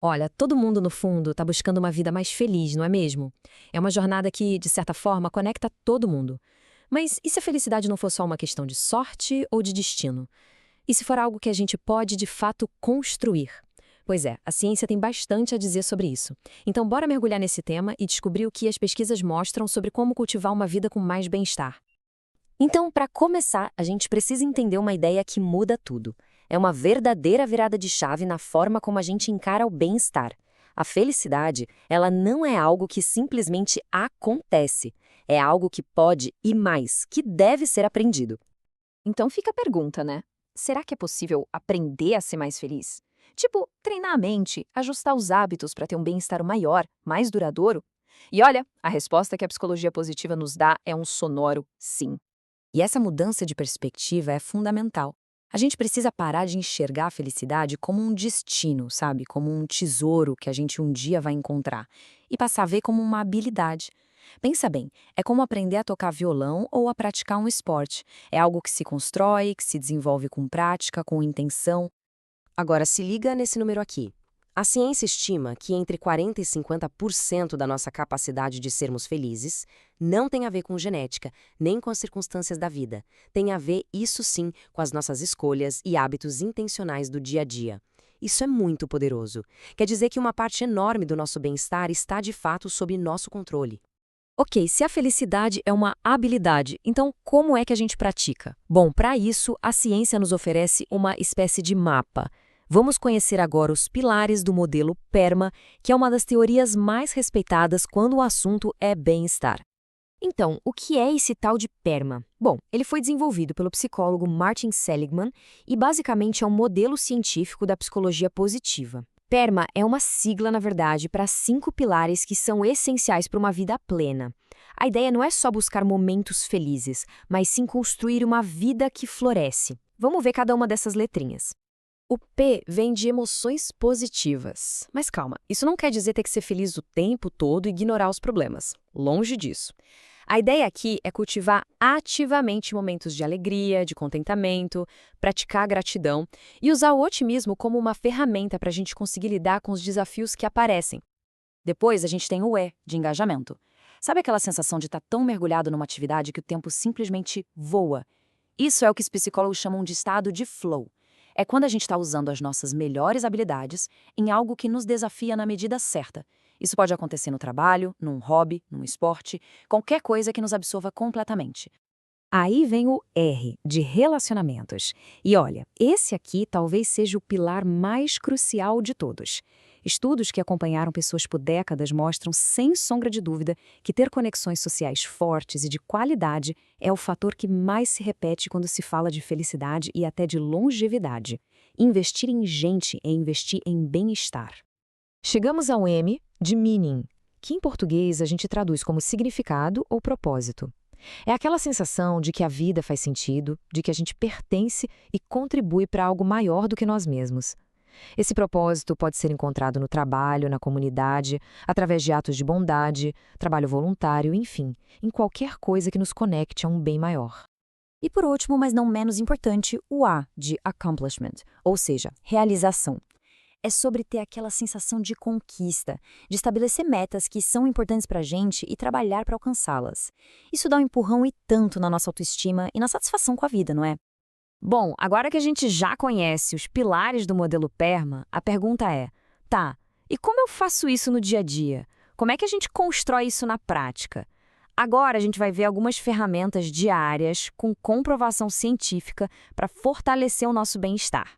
Olha, todo mundo, no fundo, está buscando uma vida mais feliz, não é mesmo? É uma jornada que, de certa forma, conecta todo mundo. Mas e se a felicidade não for só uma questão de sorte ou de destino? E se for algo que a gente pode, de fato, construir? Pois é, a ciência tem bastante a dizer sobre isso. Então, bora mergulhar nesse tema e descobrir o que as pesquisas mostram sobre como cultivar uma vida com mais bem-estar. Então, para começar, a gente precisa entender uma ideia que muda tudo. É uma verdadeira virada de chave na forma como a gente encara o bem-estar. A felicidade, ela não é algo que simplesmente acontece. É algo que pode e mais, que deve ser aprendido. Então fica a pergunta, né? Será que é possível aprender a ser mais feliz? Tipo, treinar a mente, ajustar os hábitos para ter um bem-estar maior, mais duradouro? E olha, a resposta que a psicologia positiva nos dá é um sonoro sim. E essa mudança de perspectiva é fundamental. A gente precisa parar de enxergar a felicidade como um destino, sabe? Como um tesouro que a gente um dia vai encontrar. E passar a ver como uma habilidade. Pensa bem, é como aprender a tocar violão ou a praticar um esporte. É algo que se constrói, que se desenvolve com prática, com intenção. Agora, se liga nesse número aqui. A ciência estima que entre 40% e 50% da nossa capacidade de sermos felizes não tem a ver com genética, nem com as circunstâncias da vida. Tem a ver, isso sim, com as nossas escolhas e hábitos intencionais do dia a dia. Isso é muito poderoso. Quer dizer que uma parte enorme do nosso bem-estar está de fato sob nosso controle. Ok, se a felicidade é uma habilidade, então como é que a gente pratica? Bom, para isso, a ciência nos oferece uma espécie de mapa. Vamos conhecer agora os pilares do modelo PERMA, que é uma das teorias mais respeitadas quando o assunto é bem-estar. Então, o que é esse tal de PERMA? Bom, ele foi desenvolvido pelo psicólogo Martin Seligman e basicamente é um modelo científico da psicologia positiva. PERMA é uma sigla, na verdade, para 5 pilares que são essenciais para uma vida plena. A ideia não é só buscar momentos felizes, mas sim construir uma vida que floresce. Vamos ver cada uma dessas letrinhas. O P vem de emoções positivas. Mas calma, isso não quer dizer ter que ser feliz o tempo todo e ignorar os problemas. Longe disso. A ideia aqui é cultivar ativamente momentos de alegria, de contentamento, praticar a gratidão e usar o otimismo como uma ferramenta para a gente conseguir lidar com os desafios que aparecem. Depois, a gente tem o E, de engajamento. Sabe aquela sensação de estar tão mergulhado numa atividade que o tempo simplesmente voa? Isso é o que os psicólogos chamam de estado de flow. É quando a gente está usando as nossas melhores habilidades em algo que nos desafia na medida certa. Isso pode acontecer no trabalho, num hobby, num esporte, qualquer coisa que nos absorva completamente. Aí vem o R, de relacionamentos. E olha, esse aqui talvez seja o pilar mais crucial de todos. Estudos que acompanharam pessoas por décadas mostram, sem sombra de dúvida, que ter conexões sociais fortes e de qualidade é o fator que mais se repete quando se fala de felicidade e até de longevidade. Investir em gente é investir em bem-estar. Chegamos ao M, de meaning, que em português a gente traduz como significado ou propósito. É aquela sensação de que a vida faz sentido, de que a gente pertence e contribui para algo maior do que nós mesmos. Esse propósito pode ser encontrado no trabalho, na comunidade, através de atos de bondade, trabalho voluntário, enfim, em qualquer coisa que nos conecte a um bem maior. E por último, mas não menos importante, o A, de accomplishment, ou seja, realização. É sobre ter aquela sensação de conquista, de estabelecer metas que são importantes para a gente e trabalhar para alcançá-las. Isso dá um empurrão e tanto na nossa autoestima e na satisfação com a vida, não é? Bom, agora que a gente já conhece os pilares do modelo PERMA, a pergunta é: tá, e como eu faço isso no dia a dia? Como é que a gente constrói isso na prática? Agora a gente vai ver algumas ferramentas diárias com comprovação científica para fortalecer o nosso bem-estar.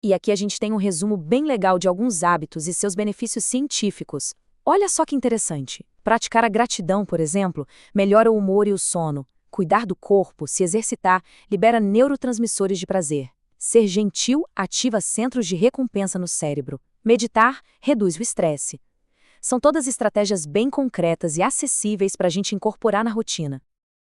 E aqui a gente tem um resumo bem legal de alguns hábitos e seus benefícios científicos. Olha só que interessante. Praticar a gratidão, por exemplo, melhora o humor e o sono. Cuidar do corpo, se exercitar, libera neurotransmissores de prazer. Ser gentil ativa centros de recompensa no cérebro. Meditar reduz o estresse. São todas estratégias bem concretas e acessíveis para a gente incorporar na rotina.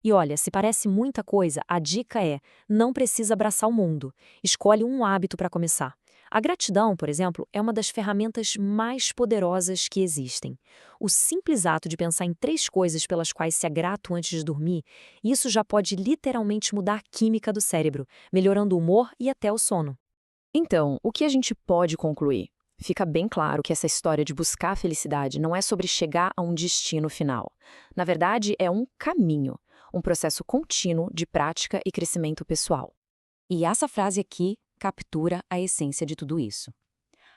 E olha, se parece muita coisa, a dica é: não precisa abraçar o mundo. Escolhe um hábito para começar. A gratidão, por exemplo, é uma das ferramentas mais poderosas que existem. O simples ato de pensar em 3 coisas pelas quais se é grato antes de dormir, isso já pode literalmente mudar a química do cérebro, melhorando o humor e até o sono. Então, o que a gente pode concluir? Fica bem claro que essa história de buscar a felicidade não é sobre chegar a um destino final. Na verdade, é um caminho, um processo contínuo de prática e crescimento pessoal. E essa frase aqui captura a essência de tudo isso.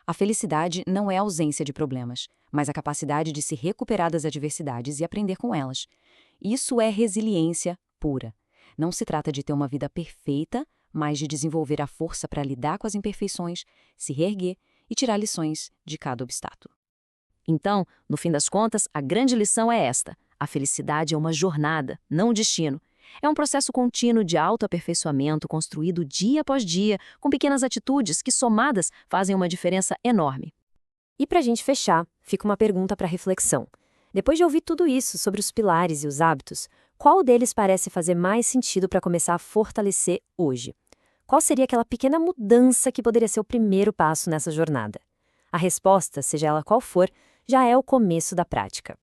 A felicidade não é a ausência de problemas, mas a capacidade de se recuperar das adversidades e aprender com elas. Isso é resiliência pura. Não se trata de ter uma vida perfeita, mas de desenvolver a força para lidar com as imperfeições, se reerguer e tirar lições de cada obstáculo. Então, no fim das contas, a grande lição é esta: a felicidade é uma jornada, não um destino. É um processo contínuo de autoaperfeiçoamento construído dia após dia, com pequenas atitudes que, somadas, fazem uma diferença enorme. E para a gente fechar, fica uma pergunta para reflexão. Depois de ouvir tudo isso sobre os pilares e os hábitos, qual deles parece fazer mais sentido para começar a fortalecer hoje? Qual seria aquela pequena mudança que poderia ser o primeiro passo nessa jornada? A resposta, seja ela qual for, já é o começo da prática.